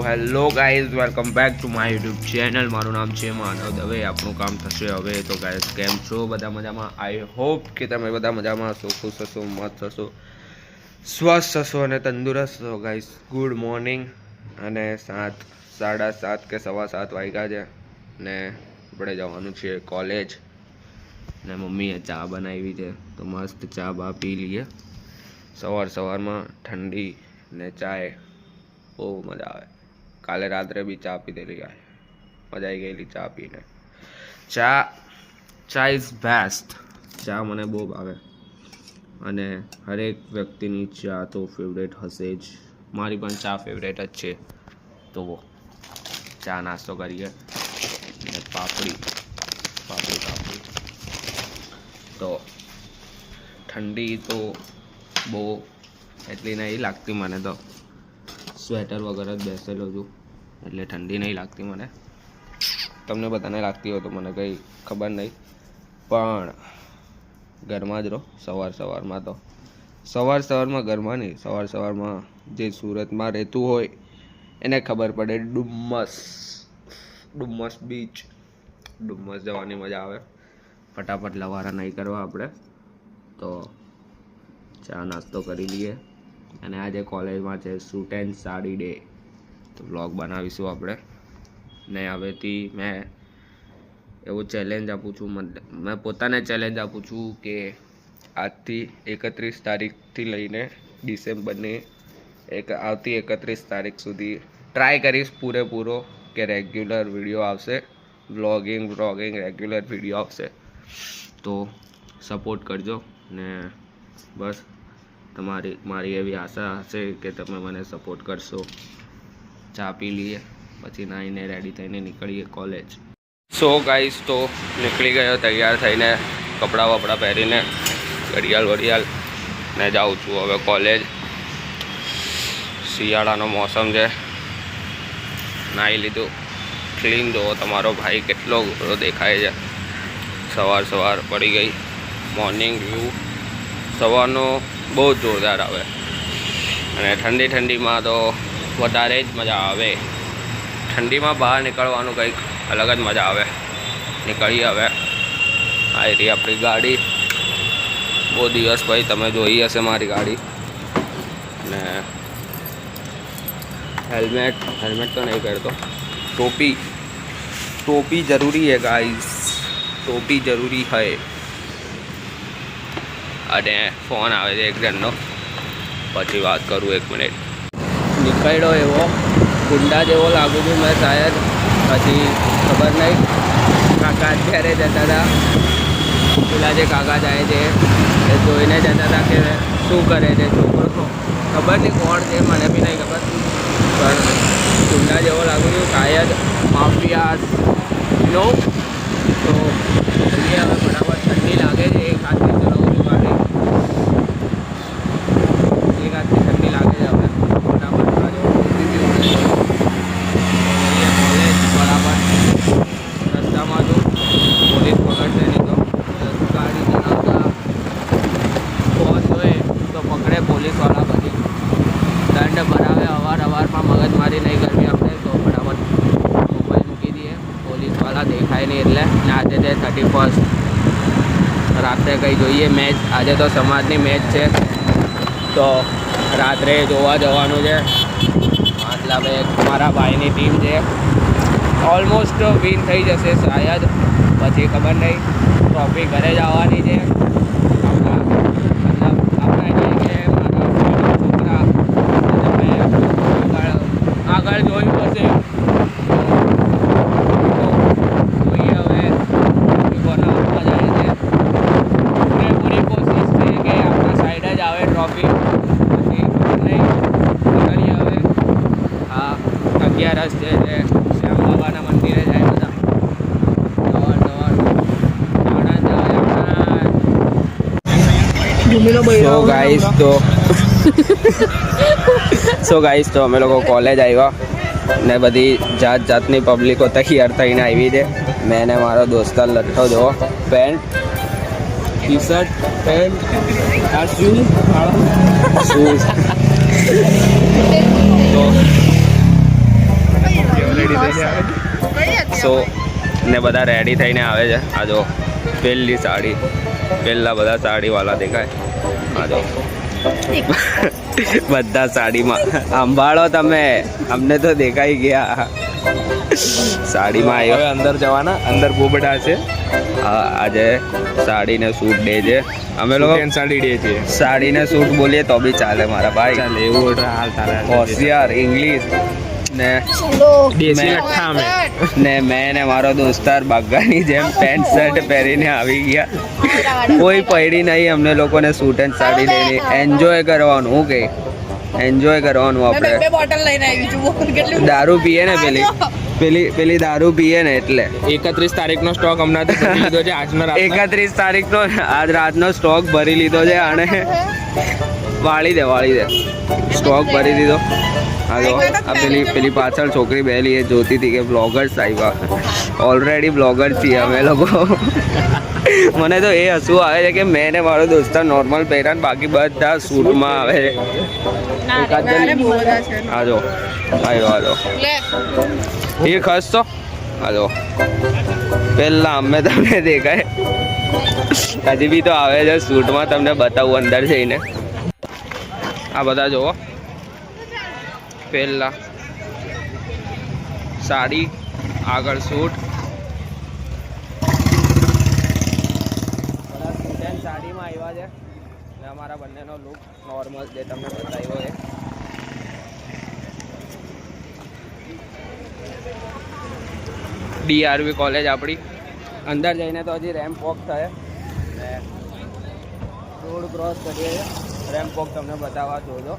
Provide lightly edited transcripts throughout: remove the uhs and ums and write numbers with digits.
Hello guys, welcome back to my YouTube channel. મારું નામ છે માનવ દવે. આપણું કામ થશે હવે. તો ગાઈઝ, કેમ છો? બધા મજામાં? આઈ હોપ કે તમે બધા મજામાં હશો, ખુશ હશો, મસ્ત હશો, સ્વસ્થ હશો અને તંદુરસ્ત હશો. Guys, good morning. અને 7:30 કે 7:15 વાગ્યા છે ને આપણે જવાનું છે કોલેજ. ને મમ્મીએ ચા બનાવી છે તો મસ્ત ચા બા પી લઈએ. સવારમાં ઠંડી ને ચાય બહુ મજા આવે. કાલે રાત્રે બી ચા પીધેલી, યાર મજા આવી ગયેલી ચા પીને. ચા ઇઝ બેસ્ટ. ચા મને બહુ ભાવે અને હરેક વ્યક્તિની ચા તો ફેવરેટ હશે જ. મારી પણ ચા ફેવરેટ જ છે. તો ચા નાસ્તો કરીએ અને પાપડી. તો ઠંડી તો બહુ એટલી નહીં લાગતી મને. તો સ્વેટર વગર જ બેસેલો છું એટલે ઠંડી નહીં લાગતી મને. તમને બધાને લાગતી હોય તો મને કંઈ ખબર નહીં, પણ ઘરમાં જ રહો. સવારમાં ઘરમાં નહીં, સવારમાં જે સુરતમાં રહેતું હોય એને ખબર પડે. ડુમ્મસ બીચ, ડુમ્મસ જવાની મજા આવે. ફટાફટ લવારા નહીં કરવા આપણે. તો ચા નાસ્તો કરી લઈએ. અને આજે કોલેજમાં છે શૂટ એન્ડ સાડી ડે, તો વ્લોગ બનાવીશું આપણે. ને હવેથી મેં એવું ચેલેન્જ આપું છું, મેં પોતાને ચેલેન્જ આપું છું કે આજથી 31 તારીખથી લઈને ડિસેમ્બરની આવતી 31 તારીખ સુધી ટ્રાય કરીશ પૂરેપૂરો કે રેગ્યુલર વિડીયો આવશે. વ્લોગિંગ રેગ્યુલર વિડીયો આવશે. તો સપોર્ટ કરજો ને બસ. મારી એવી આશા હશે કે તમે મને સપોર્ટ કરશો. ચા પી લઈએ પછી નાહીને રેડી થઈને નીકળીએ કોલેજ. સો ગાઈસ, તો નીકળી ગયો તૈયાર થઈને, કપડાં વપડા પહેરીને, ઘડિયાળ ને જાઉં છું હવે કોલેજ. શિયાળાનો મોસમ છે. નાહી લીધું, ક્લીન જુઓ તમારો ભાઈ કેટલો ગોરો દેખાય છે. સવાર પડી ગઈ. મોર્નિંગ વ્યૂ સવારનો બહુ જોરદાર આવે અને ઠંડીમાં તો વધારે જ મજા આવે. ઠંડીમાં બહાર નીકળવાનું કંઈક અલગ જ મજા આવે. નીકળીએ હવે. આ રહી આપણી ગાડી. બહુ દિવસ પછી તમે જોઈ હશે મારી ગાડી. ને હેલ્મેટ તો નહીં પહેરતો. ટોપી જરૂરી है गाइस, ટોપી જરૂરી है. અને ફોન આવે છે એક જણનો, પછી વાત કરું 1 મિનિટ. નીકળ્યો એવો ગુંડા જેવો લાગુ છું મેં શાયદ. પછી ખબર નહીં. કાકા અત્યારે જતા હતા, પેલા જે કાકા જાય છે એ જોઈને જતા હતા કે શું કરે છે છોકરો. ખબર નહીં કોણ છે, મને બી નહીં ખબર, પણ ગુંડા જેવો લાગુ છું શાયદ. માફિયા નો. તો જોઈએ હવે. બરાબર ઠંડી લાગે છે. એક હાથથી ચલાવું છું ગાડી. એક હાથથી ઠંડી લાગે છે હવે. ફટાફટ બાજુ કોલેજ બરાબર રસ્તામાં છું. પોલીસ પકડશે નહીં તો ગાડી ચલાવતા ફોન જોઈએ તો પકડે પોલીસવાળા. પછી દંડ ભરાવે. અવારમાં મગજમારી નહીં કરવી આપણે. તો ફટાફટ મોબાઈલ મૂકી દઈએ. પોલીસવાળા દેખાય નહીં એટલે. ને આજે છે 31st. રાત્રે કંઈ જોઈએ મેચ. આજે તો સમાજની મેચ છે તો રાત્રે જોવા જવાનું છે. મતલબ મારા ભાઈની ટીમ છે. ઓલમોસ્ટ વિન થઈ જશે શાયદ. પછી ખબર નહીં. ટ્રોફી ઘરે જ આવવાની છે. આપણા જે છે મારા છોકરા આગળ જોયું હશે. જોઈએ હવે કોના હાથમાં જાય છે. પૂરી કોશિશ છે કે આપણા સાઈડ જ આવે ટ્રોફી. પછી ખબર નહીં કરીએ હવે. હા, 11 છે જે શ્યામ બાબાના મંદિરે જાય બધા. સો ગાઈસ, તો અમે લોકો કોલેજ આવ્યા ને બધી જાતની પબ્લિકો તૈયાર થઈને આવી છે. મેં ને મારો દોસ્તાર લઠ્ઠો જોવો. પેન્ટ, ટી શર્ટ, પેન્ટ, આ શૂઝ. તો સો ને બધા રેડી થઈને આવે છે. આ જો પહેલી સાડી, પહેલા બધા સાડીવાળા દેખાય. આ જો બધા સાડીમાં. સંભાળો તમે, અમને તો દેખાઈ ગયા. સાડીમાં આવ્યો. અંદર જવાના, અંદર બહુ બધા છે. આજે સાડીને સૂટ ડે છે. અમે લોકો સાડી ડે છે. સાડીને સૂટ બોલીએ તો બી ચાલે મારા ભાઈ. ચાલે એવું હાલ તારા હોશિયાર ઇંગ્લિશ ને દેશી લઠ્ઠા અમે. ને મેં ને મારો દોસ્તાર બાગાની જેમ પેન્ટ શર્ટ પહેરીને આવી ગયા. કોઈ પડી નહીં અમને લોકોને સૂટ એન્ડ સાડી લેની. એન્જોય કરવાનું. હું કે એન્જોય કરવાનું. આપણે બોટલ લઈને આવી છું. દારૂ પીએ ને પેલી દારૂ પીએ ને એટલે 31 તારીખનો સ્ટોક હમણાં તો ભરી લીધો છે. આજનો 31 તારીખનો આજ રાતનો સ્ટોક ભરી લીધો છે. અને વાળી દે સ્ટોક ભરી દીધો. હાલો આ પેલી પાછળ છોકરી બેલી એ જોતી હતી કે બ્લોગર્સ આવ્યા. ઓલરેડી બ્લોગર છીએ અમે લોકો. મને તો એ હસવું આવે છે કે મેં ને મારો દોસ્તાર નોર્મલ પહેર્યા, બાકી બધા સૂટમાં આવે છે. હાલો હાલો એ ખસ તો હાલો પહેલા અમે તમને દેખાય. હજી બી તો આવે છે સૂટમાં. તમને બતાવું અંદર જઈને. આ બધા જુઓ, પહેલા સાડી, આગળ સૂટ. સાડીમાં આવ્યા છે. અમારા બંનેનો લુક નોર્મલ જે તમને બતાવ્યો છે. DRV કોલેજ આપણી. અંદર જઈને તો હજી રેમ્પ વોક થાય. રોડ ક્રોસ કરીએ. રેમ્પ વોક તમને બતાવવા જોજો.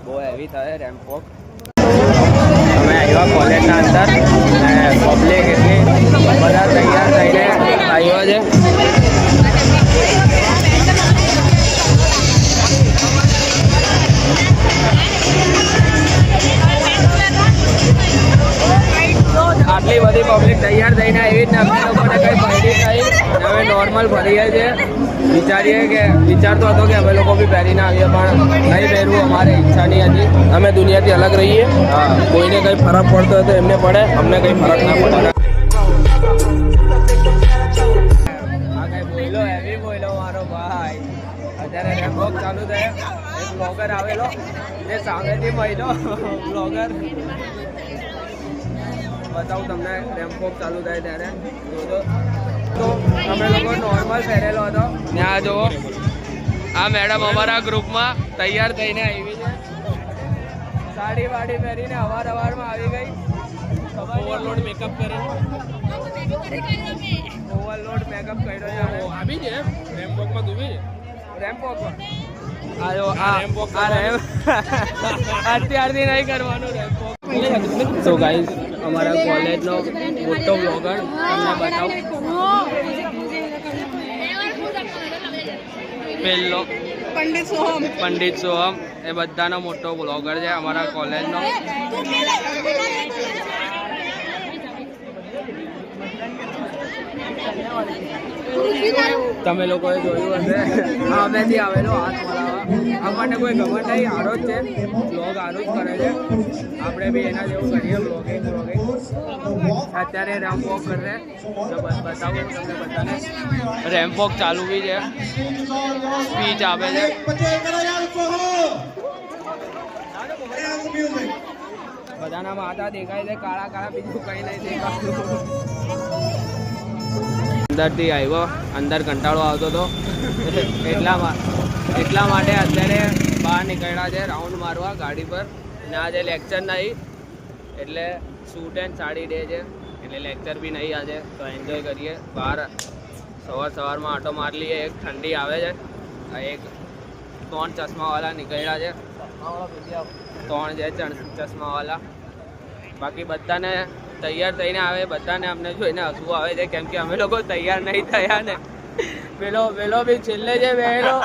બહુ હેવી થાય રેમ્પ વોક. અમે આવ્યા કોલેજના અંદર ને પબ્લિક એટલી બધા તૈયાર થઈને આવ્યો છે. આટલી બધી પબ્લિક તૈયાર થઈને આવી જ ને અમને લોકોને કંઈ પહેરી નહીં. અમે નોર્મલ ભરીએ છીએ. વિચારતો હતો કે અમે લોકો બી પહેરીને આવીએ, પણ નહીં પહેરવું. અમારે ઈચ્છા નહીં હતી. અમે દુનિયાથી અલગ રહીએ. કોઈને કંઈ ફરક પડતો હોય તો એમને પડે, અમને કંઈ ફરક ના પડે. આ કંઈ બોલો હેવી બોલો મારો ભાઈ. અત્યારે રેમ્પ વોક ચાલુ થાય. એક બ્લોગર આવેલો જે સામેથી મળ્યો બ્લોગર. બતાવું તમને રેમ્પ વોક ચાલુ થાય ત્યારે જોજો. તો અમે લોકો નોર્મલ પહેરેલો હતો. ત્યાં જુઓ આ મેડમ અમારા ગ્રુપમાં તૈયાર થઈને આવી છે. સાડી વાડી પહેરીને અવારમાં આવી ગઈ. ઓવરલોડ મેકઅપ કરે. ઓવરલોડ મેકઅપ કર્યો છે. આવી છે રેમ્પ વોકમાં તું બી રેમ્પ વોકમાં અત્યારથી નહીં કરવાનું રેમ્પ વોક. તો ગાઈઝ અમારા કોલેજનો મોટો બ્લોગર તમને બતાવું. પહેલો પંડિત સોહમ એ બધાનો મોટો બ્લોગર છે અમારા કોલેજનો. તમે લોકોએ જોયું હશે અમેથી આવેલો હાથ મળાવવા. આપણને કોઈ ખબર નહીં. હારો જ છે બ્લોગ, હારો જ કરે છે. આપણે બી એના જેવું કરીએ બ્લોગિંગ. અત્યારે રેમ્પ વોક કરે તો બતાવું તમને બધાને. રેમ્પ વોક ચાલુ બી છે. સ્પીચ આપે છે. બધાના માથા દેખાય છે કાળા કાળા, બીજું કંઈ નહીં દેખાતું. અંદરથી આવ્યો, અંદર કંટાળો આવતો હતો એટલા માટે અત્યારે બહાર નીકળ્યા છે રાઉન્ડ મારવા ગાડી પર. ને આજે લેક્ચર નહીં એટલે સૂટ એન્ડ સાડી ડે છે એટલે લેક્ચર બી નહીં આજે. તો એન્જોય કરીએ. બહાર સવારમાં આટો મારી લઈએ. એક ઠંડી આવે છે. એક 3 ચશ્માવાળા નીકળ્યા છે. 3 છે ચશ્માવાળા. બાકી બધાને તૈયાર થઈને આવે. બધાને અમને જોઈને હસવું આવે છે કેમ કે અમે લોકો તૈયાર નહીં થયા ને. પેલો બી છેલ્લે જે બેહેલો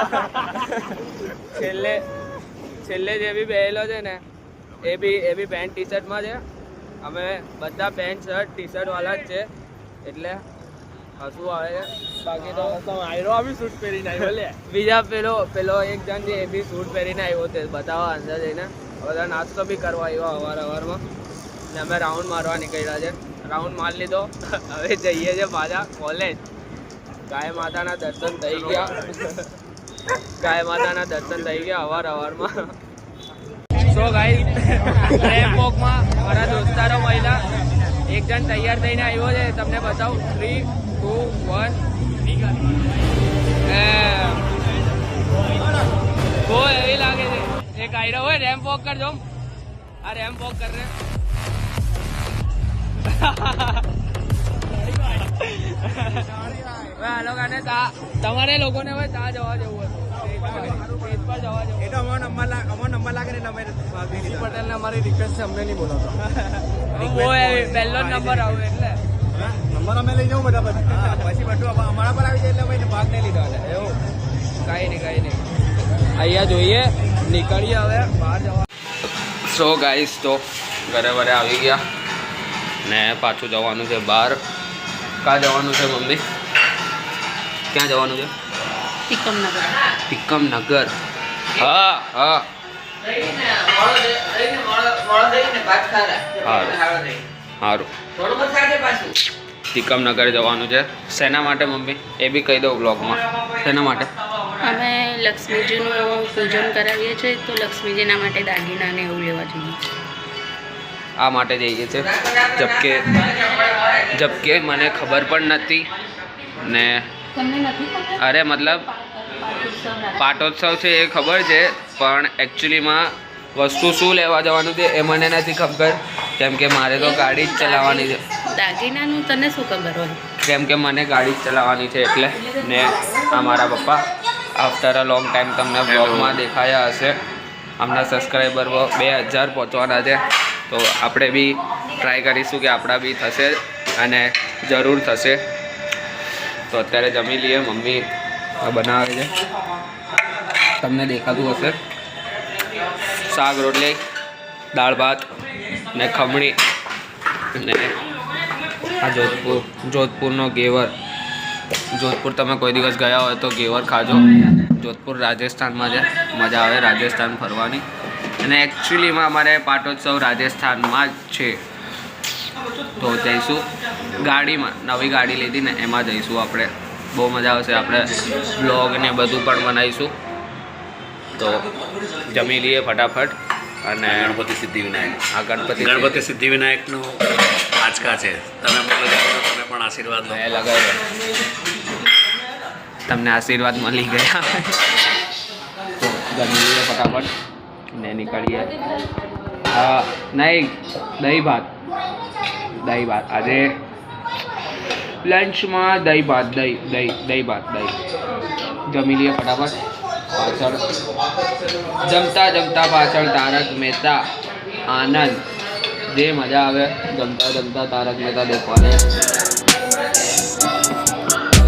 છેલ્લે જે બી બેહેલો છે ને એ બી પેન્ટ ટી શર્ટમાં છે. અમે બધા પેન્ટ શર્ટ ટી શર્ટ વાળા જ છે એટલે હસવું આવે છે. બાકી તો આયરો બી શૂટ પહેરીને આવ્યો લે. બીજા પેલો એક જણ છે એ બી શૂટ પહેરીને આવ્યો તે બતાવવા અંદર જઈને. બધા નાસ્તો બી કરવા આવ્યો અવારમાં. ને અમે રાઉન્ડ મારવા નીકળ્યા છે. રાઉન્ડ મારી લીધો, હવે જઈએ છે પાછા કોલેજ. ગાય માતાના દર્શન થઈ ગયા. ગાય માતાના દર્શન થઈ ગયા અવારમાં. સો ગાઈસ, રેમ્પ વોકમાં મારા દોસ્તારો મહિલા એક જણ તૈયાર થઈને આવ્યો છે. તમને બતાવું. 3, 2, 1 બહુ એવી લાગે છે. એક આઈડો હોય રેમ્પ વોક કરજો. આ રેમ્પ વોક કર રહે. તમારે લોકોને હોય ત્યાં જવા જવું પટેલ ને અમારી રિક્વેસ્ટ છે, અમને નહીં બોલાવતો. પહેલો નંબર આવે એટલે નંબર અમે લઈ જાઉં બધા પછી બધું અમારા પર આવી જાય એટલે ભાઈ ભાગ નહીં લીધો એવું કઈ નહીં. અહીંયા જોઈએ, નીકળીએ હવે બહાર જવા. સો ગાઈસ, તો ઘરે આવી ગયા ને પાછું જવાનું છે બહાર. ક્યાં જવાનું છે મમ્મી? ક્યાં જવાનું છે? તિકમનગર. હા. સારું. તિકમનગર જવાનું છે. શેના માટે મમ્મી? એ બી કહી દઉં બ્લોગમાં. શેના માટે? અમે લક્ષ્મીજીનું પૂજન કરાવીએ છીએ, તો લક્ષ્મીજીના માટે દાગીના ને એવું લેવા જોઈએ. આ માટે જઈએ છે. જબકે મને ખબર પણ નથી ને. અરે મતલબ પાટોત્સવ છે એ ખબર છે, પણ એકચ્યુઅલીમાં વસ્તુ શું લેવા જવાનું છે એ મને નથી ખબર. કેમ કે મારે તો ગાડી જ ચલાવવાની છે. દાગીનાનું તને શું ખબર હોય? કેમ કે મને ગાડી જ ચલાવવાની છે એટલે. ને આ મારા પપ્પા આફ્ટર અ લોંગ ટાઈમ તમને બ્લોગમાં દેખાયા હશે. આમના સબસ્ક્રાઈબર 2000 પહોંચવાના છે. તો આપણે બી ટ્રાય કરીશું કે આપણા બી થશે અને જરૂર થશે. તો અત્યારે જમી લઈએ. મમ્મી બનાવે છે, તમને દેખાતું હશે. શાક રોટલી, દાળ ભાત ને ખમણી ને આ જોધપુરનો ઘેવર. જોધપુર તમે કોઈ દિવસ ગયા હોય તો ઘેવર ખાજો. જોધપુર રાજસ્થાનમાં છે. મજા આવે રાજસ્થાન ફરવાની. અને એકચ્યુઅલીમાં અમારે પાટોત્સવ રાજસ્થાનમાં જ છે. તો જઈશું ગાડીમાં. નવી ગાડી લીધી ને એમાં જઈશું આપણે. બહુ મજા આવશે. આપણે બ્લોગ ને બધું પણ બનાવીશું. તો જમી લઈએ ફટાફટ. અને ગણપતિ સિદ્ધિવિનાયક. આ ગણપતિ સિદ્ધિવિનાયકનું આંચકા છે. તમે બોલો તો તમે પણ આશીર્વાદ લો. લગાવ્યો. તમને આશીર્વાદ મળી ગયા. તો જમી લઈએ ફટાફટ ને નીકળીએ. નહીં, દહીં ભાત. આજે લંચમાં દહીં ભાત. જમી લઈએ ફટાફટ. પાછળ જમતા પાછળ તારક મહેતા આનંદ. જે મજા આવે જમતા તારક મહેતા દેખવાને.